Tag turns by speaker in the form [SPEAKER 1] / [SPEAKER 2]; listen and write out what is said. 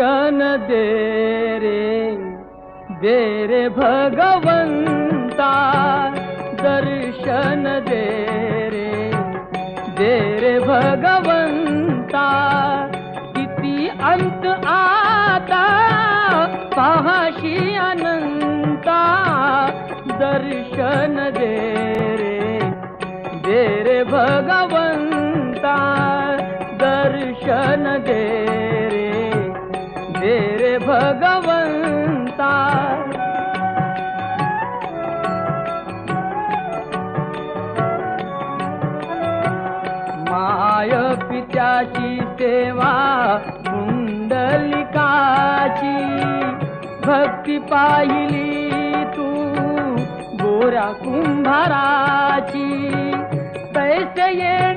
[SPEAKER 1] दर्शन दे रे भगवंता, दर्शन दे रे भगवंता। किती अंत आता पाहाशी अनंता, दर्शन दे रे भगवंता, दर्शन दे रे भगवंता। माय पित्याची सेवा कुंडलिकाची, भक्ती पाहिली तू गोऱ्या कुंभाराची। तैसे ये